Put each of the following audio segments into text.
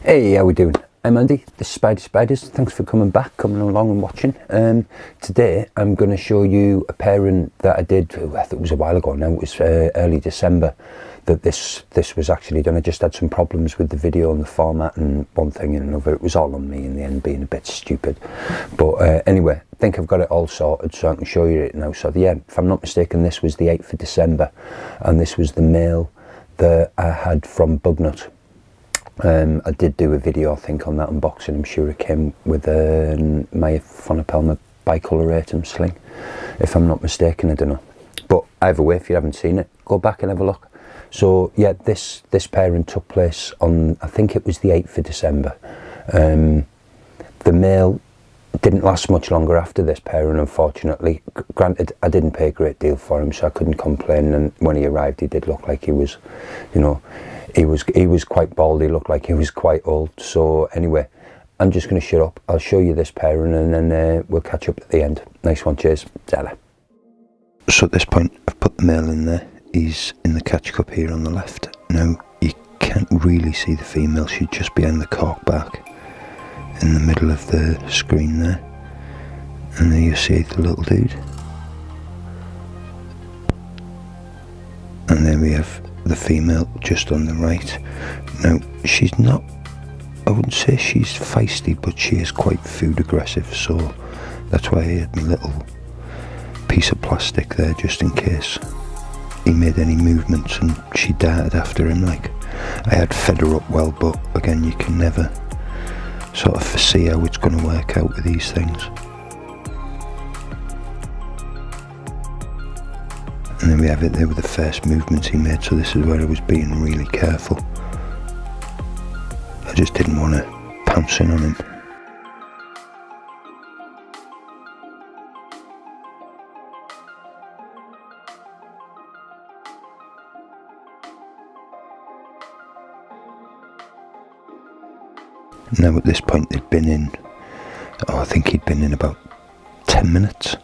Hey, how we doing? I'm Andy, this is Spiders. Thanks for coming along and watching. Today I'm going to show you a pairing that I did, I think it was a while ago now, it was early December that this was actually done. I just had some problems with the video and the format and one thing and another. It was all on me in the end, being a bit stupid. But anyway, I think I've got it all sorted so I can show you it now. So yeah, if I'm not mistaken, this was the 8th of December and this was the male that I had from Bugnut. I did do a video, I think, on that unboxing. I'm sure it came with my Phonopelma bicoloratum sling, if I'm not mistaken. I don't know, but either way, if you haven't seen it, go back and have a look. So yeah, this pairing took place on, I think it was the 8th of December. The male didn't last much longer after this pairing, unfortunately. Granted, I didn't pay a great deal for him, so I couldn't complain. And when he arrived, he did look like he was, you know, he was quite bald. He looked like he was quite old. So anyway, I'm just going to shut up. I'll show you this pairing and then we'll catch up at the end. Nice one, cheers. Zella. So at this point, I've put the male in there. He's in the catch cup here on the left. Now, you can't really see the female. She's just behind the cork back in the middle of the screen there. And there you see the little dude. And there we have the female just on the right. Now, she's not, I wouldn't say she's feisty, but she is quite food aggressive, so that's why I had my little piece of plastic there just in case he made any movements and she darted after him. Like, I had fed her up well, but again, you can never sort of foresee how it's going to work out with these things. And then we have it there with the first movements he made, so this is where I was being really careful. I just didn't want to pounce in on him. Now at this point they'd been in, I think he'd been in about 10 minutes.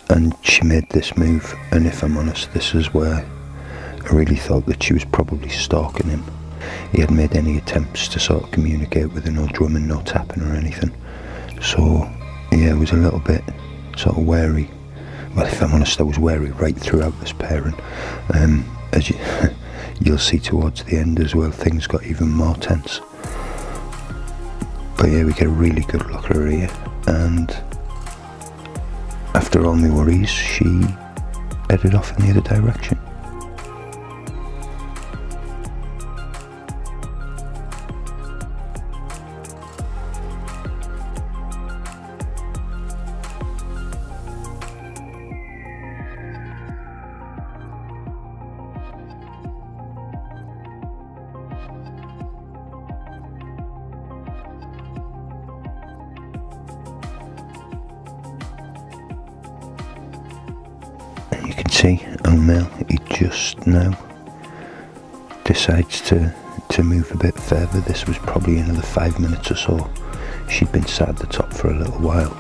And she made this move, and if I'm honest, this is where I really thought that she was probably stalking him. He hadn't made any attempts to sort of communicate with her, no drumming, no tapping or anything. So yeah, I was a little bit sort of wary. Well, if I'm honest, I was wary right throughout this pairing. As you'll see towards the end as well, things got even more tense. But yeah, we get a really good look at her here, and after all my worries, she headed off in the other direction. You can see our male, he just now decides to move a bit further. This was probably another 5 minutes or so. She'd been sat at the top for a little while.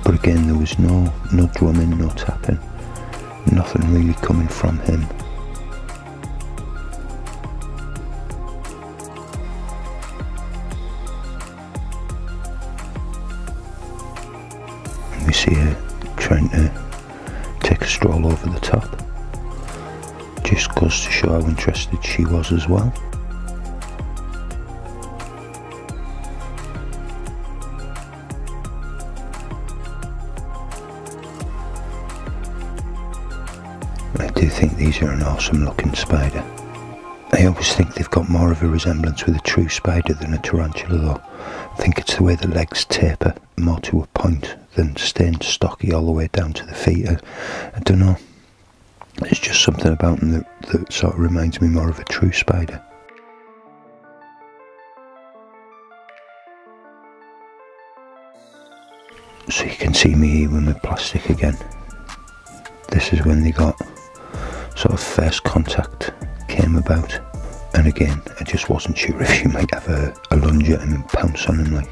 But again, there was no drumming, no tapping, nothing really coming from him. And we see her trying to take a stroll over the top. Just goes to show how interested she was as well. I do think these are an awesome looking spider. I always think they've got more of a resemblance with a true spider than a tarantula though. I think it's the way the legs taper more to a point than staying stocky all the way down to the feet. I don't know. There's just something about them that sort of reminds me more of a true spider. So you can see me here with my plastic again. This is when they got sort of first contact came about. And again, I just wasn't sure if she might have a lunge at him and pounce on him like.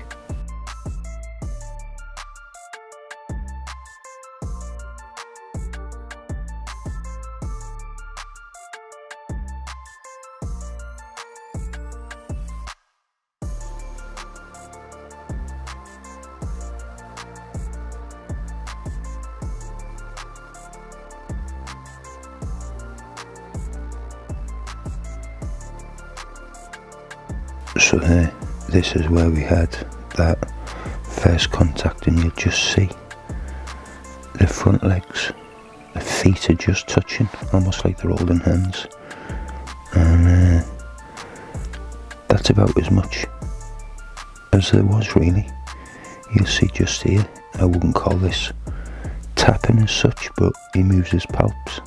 So there, this is where we had that first contact, and you'll just see the front legs, the feet are just touching, almost like they're holding hands, and that's about as much as there was really. You'll see just here, I wouldn't call this tapping as such, but he moves his palps,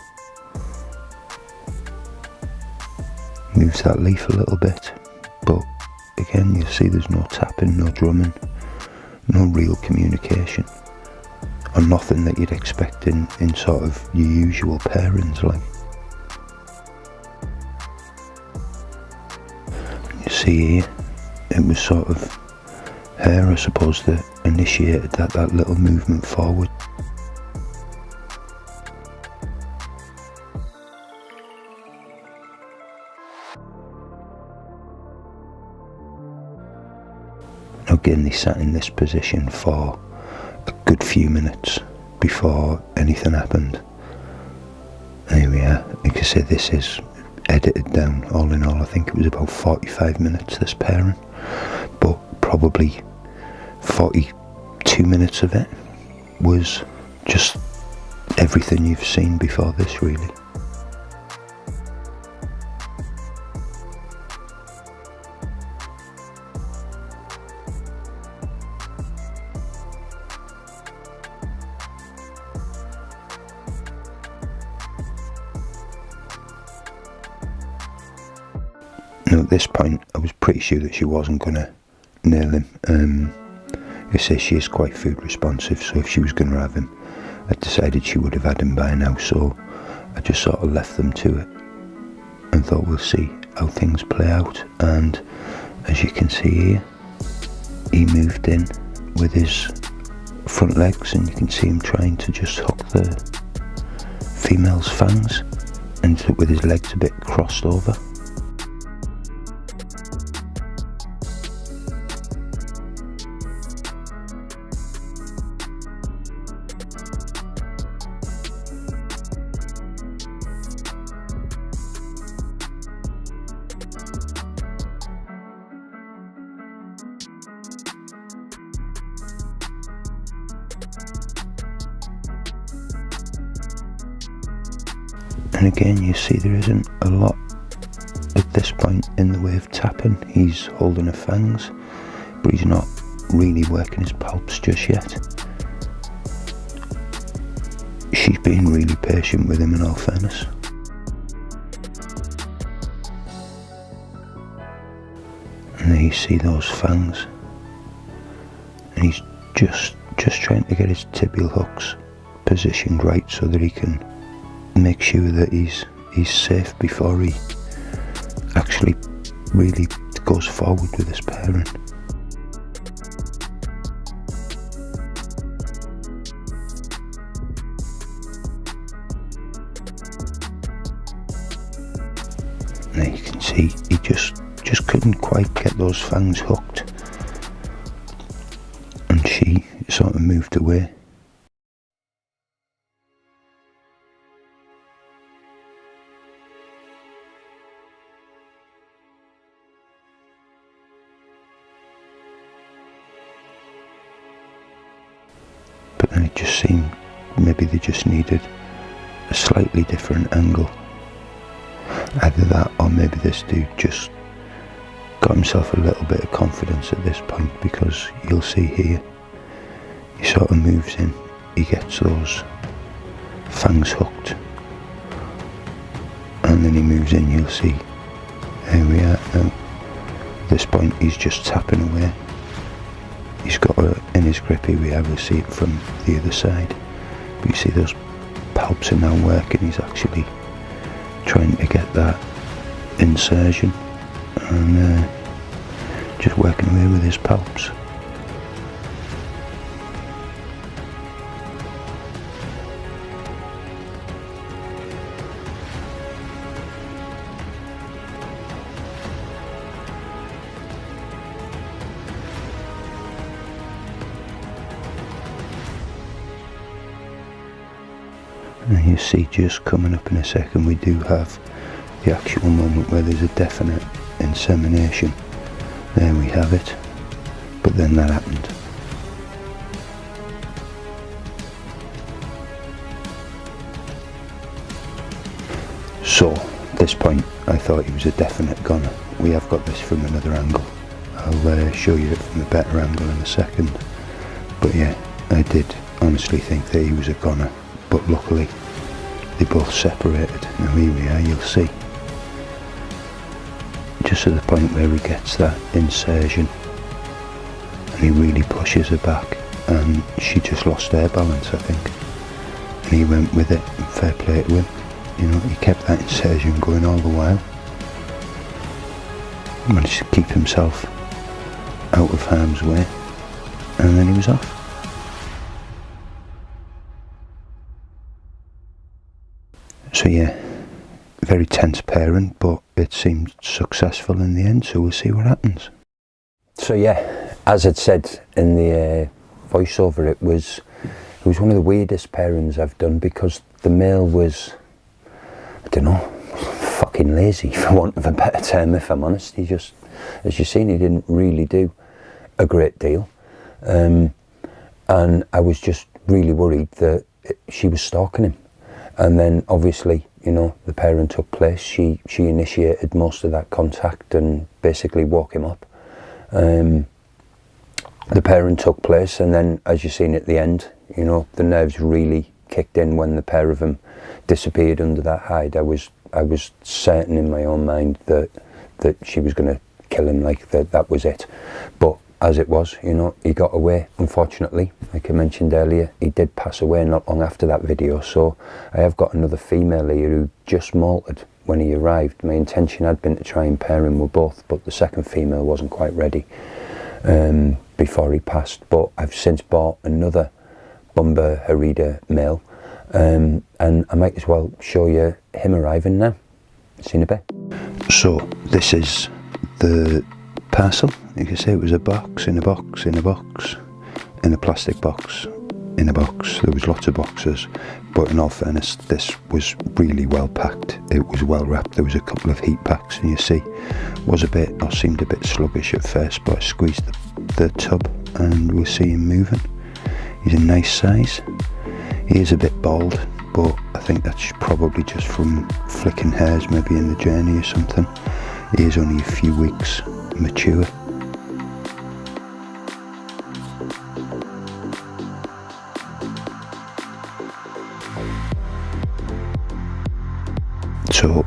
moves that leaf a little bit, but again you'll see there's no tapping, no drumming, no real communication, or nothing that you'd expect in sort of your usual pairings. Like, you see here, it was sort of her, I suppose, that initiated that little movement forward. Again, they sat in this position for a good few minutes before anything happened. Here we are. Like I say, this is edited down. All in all, I think it was about 45 minutes, this pairing, but probably 42 minutes of it was just everything you've seen before this, really. Now at this point I was pretty sure that she wasn't going to nail him. It says she is quite food responsive, so if she was going to have him, I decided she would have had him by now, so I just sort of left them to it and thought we'll see how things play out. And as you can see here, he moved in with his front legs, and you can see him trying to just hook the female's fangs, and with his legs a bit crossed over. And again, you see there isn't a lot at this point in the way of tapping. He's holding her fangs, but he's not really working his palps just yet. She's being really patient with him, in all fairness. And there you see those fangs, and he's just trying to get his tibial hooks positioned right so that he can make sure that he's safe before he actually really goes forward with this pairing. Now you can see he just couldn't quite get those fangs hooked, and she sort of moved away. But then it just seemed maybe they just needed a slightly different angle. Either that, or maybe this dude just got himself a little bit of confidence at this point, because you'll see here, he sort of moves in, he gets those fangs hooked, and then he moves in. You'll see, here we are now. At this point he's just tapping away. He's got her in his grip. Here we are, we'll see it from the other side, but you see those palps are now working. He's actually trying to get that insertion, and just working away with his palps. And you see, just coming up in a second, we do have the actual moment where there's a definite insemination. There we have it. But then that happened. So, at this point, I thought he was a definite goner. We have got this from another angle. I'll show you it from a better angle in a second. But yeah, I did honestly think that he was a goner. But luckily, they both separated. Now here we are, you'll see. Just at the point where he gets that insertion, and he really pushes her back, and she just lost her balance, I think. And he went with it, and fair play to him. You know, he kept that insertion going all the while. He managed to keep himself out of harm's way, and then he was off. So yeah, very tense pairing, but it seemed successful in the end, so we'll see what happens. So yeah, as I'd said in the voiceover, it was one of the weirdest pairings I've done, because the male was, I don't know, fucking lazy, for want of a better term, if I'm honest. He just, as you've seen, he didn't really do a great deal. And I was just really worried that she was stalking him. And then obviously, you know, the pairing took place. She initiated most of that contact and basically woke him up. The pairing took place, and then, as you've seen at the end, you know, the nerves really kicked in when the pair of them disappeared under that hide. I was certain in my own mind that she was going to kill him, like that was it. But as it was, you know, he got away, unfortunately. Like I mentioned earlier, he did pass away not long after that video. So I have got another female here who just molted when he arrived. My intention had been to try and pair him with both, but the second female wasn't quite ready before he passed. But I've since bought another Bumba horrida male, and I might as well show you him arriving now. See you in a bit. So this is the parcel. You can see it was a box in a box in a box in a plastic box in a box. There was lots of boxes, but in all fairness, this was really well packed. It was well wrapped. There was a couple of heat packs, and you see, was a bit, or seemed a bit sluggish at first, but I squeezed the tub and we'll see him moving. He's a nice size. He is a bit bald, but I think that's probably just from flicking hairs maybe in the journey or something. He is only a few weeks mature. So,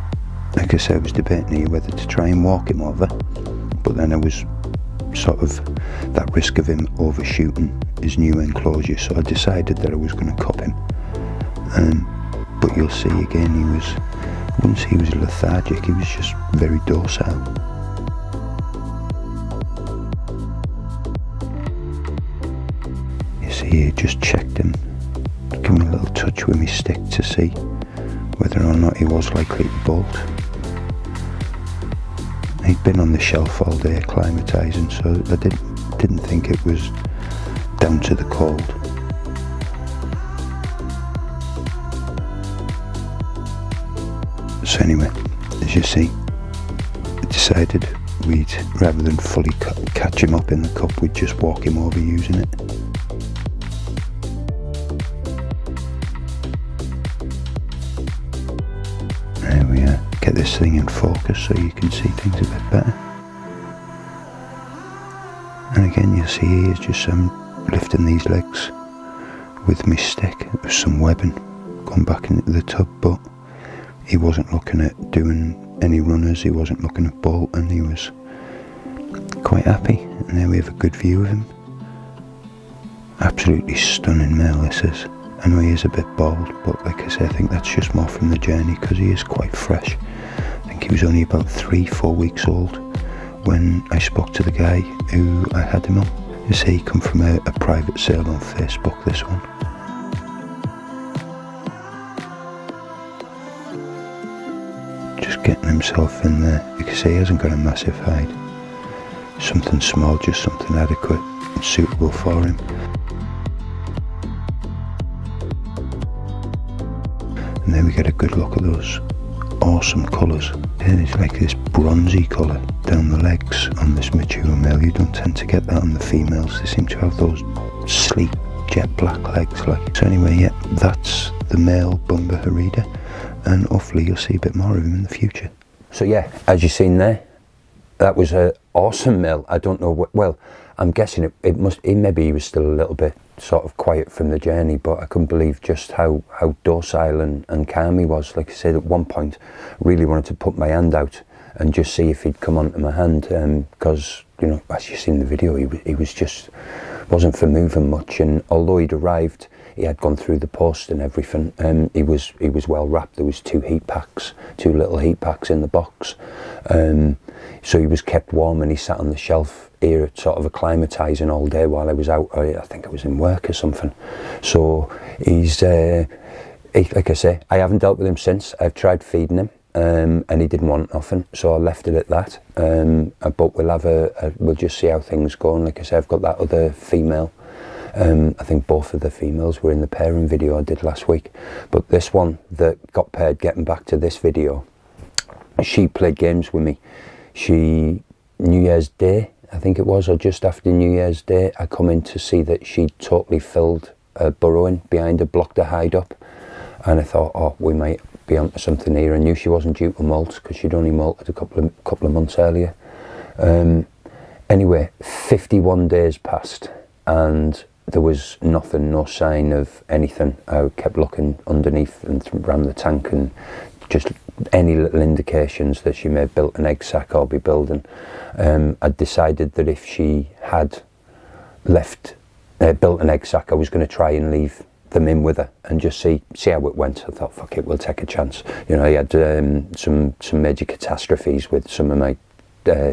like I said, I was debating here whether to try and walk him over, but then I was sort of that risk of him overshooting his new enclosure, so I decided that I was going to cup him. But you'll see again, I wouldn't say he was lethargic, he was just very docile. You see, I just checked him, give him a little touch with my stick to see whether or not he was likely to bolt. He'd been on the shelf all day acclimatising, so I didn't think it was down to the cold. So anyway, as you see, I decided we'd, rather than fully catch him up in the cup, we'd just walk him over using it. There we are. Get this thing in focus so you can see things a bit better. And again, you'll see here's just lifting these legs with my stick. There's some webbing going back into the tub, but he wasn't looking at doing any runners, he wasn't looking at bolting, he was quite happy. And there we have a good view of him. Absolutely stunning male this is. I know he is a bit bald, but like I say, I think that's just more from the journey because he is quite fresh. I think he was only about 3-4 weeks old when I spoke to the guy who I had him on. You see, he come from a private sale on Facebook, this one. Just getting himself in there. You can see he hasn't got a massive hide. Something small, just something adequate and suitable for him. And then we get a good look at those awesome colours. There's like this bronzy colour down the legs on this mature male. You don't tend to get that on the females. They seem to have those sleek jet black legs like. So anyway, yeah, that's the male Bumba horrida, and hopefully you'll see a bit more of him in the future. So yeah, as you've seen there, that was an awesome male. I don't know what, well, I'm guessing maybe he was still a little bit sort of quiet from the journey, but I couldn't believe just how docile and calm he was. Like I said, at one point, really wanted to put my hand out and just see if he'd come onto my hand, because, you know, as you've seen in the video, he was just, wasn't for moving much. And although he'd arrived, he had gone through the post and everything, he was well wrapped. There was two little heat packs in the box, so he was kept warm, and he sat on the shelf here sort of acclimatising all day while I was out. I think I was in work or something. So he's like I say, I haven't dealt with him since. I've tried feeding him, and he didn't want nothing, so I left it at that. But we'll just see how things go. And like I say, I've got that other female. I think both of the females were in the pairing video I did last week, but this one that got paired, getting back to this video, she played games with me. New Year's Day, I think it was, or just after New Year's Day, I come in to see that she'd totally filled her burrowing behind her, blocked her hide up, and I thought, oh, we might be onto something here. I knew she wasn't due to molt because she'd only molted a couple of months earlier. Anyway, 51 days passed, and there was nothing, no sign of anything. I kept looking underneath and around the tank, and just any little indications that she may have built an egg sac or be building. I decided that if she had built an egg sac, I was going to try and leave them in with her and just see how it went. I thought, fuck it, we'll take a chance. You know, I had some major catastrophes with some of my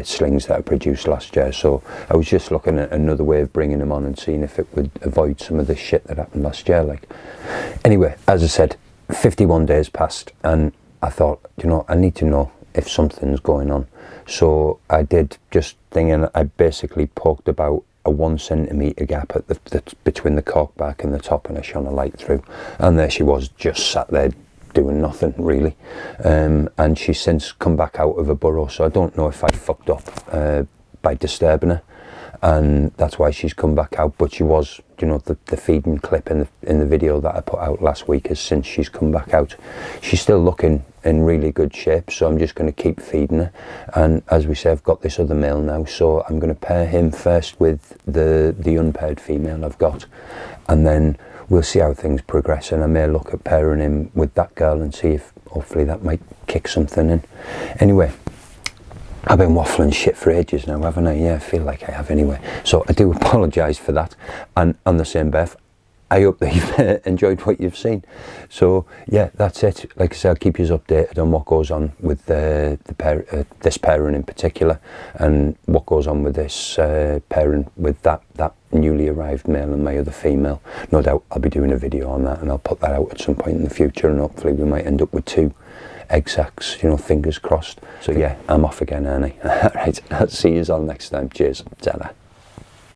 slings that I produced last year, so I was just looking at another way of bringing them on and seeing if it would avoid some of the shit that happened last year. Like, anyway, as I said, 51 days passed, and I thought, you know, I need to know if something's going on. So I did just thinking, I basically poked about a 1 centimetre gap at between the cork back and the top, and I shone a light through, and there she was, just sat there doing nothing really. And she's since come back out of a burrow, so I don't know if I fucked up by disturbing her, and that's why she's come back out. But she was, you know, the feeding clip in the video that I put out last week is since she's come back out. She's still looking in really good shape, so I'm just going to keep feeding her. And as we say, I've got this other male now, so I'm going to pair him first with the unpaired female I've got, and then we'll see how things progress, and I may look at pairing him with that girl and see if hopefully that might kick something in. Anyway, I've been waffling shit for ages now, haven't I? Yeah, I feel like I have anyway. So I do apologise for that. And on the same breath, I hope that you've enjoyed what you've seen. So yeah, that's it. Like I said, I'll keep you updated on what goes on with this pairing in particular, and what goes on with this pairing with that newly arrived male and my other female. No doubt I'll be doing a video on that, and I'll put that out at some point in the future, and hopefully we might end up with 2 egg sacs, you know, fingers crossed. So yeah, I'm off again, Ernie. All right, I'll see you all next time. Cheers. Ta-ra.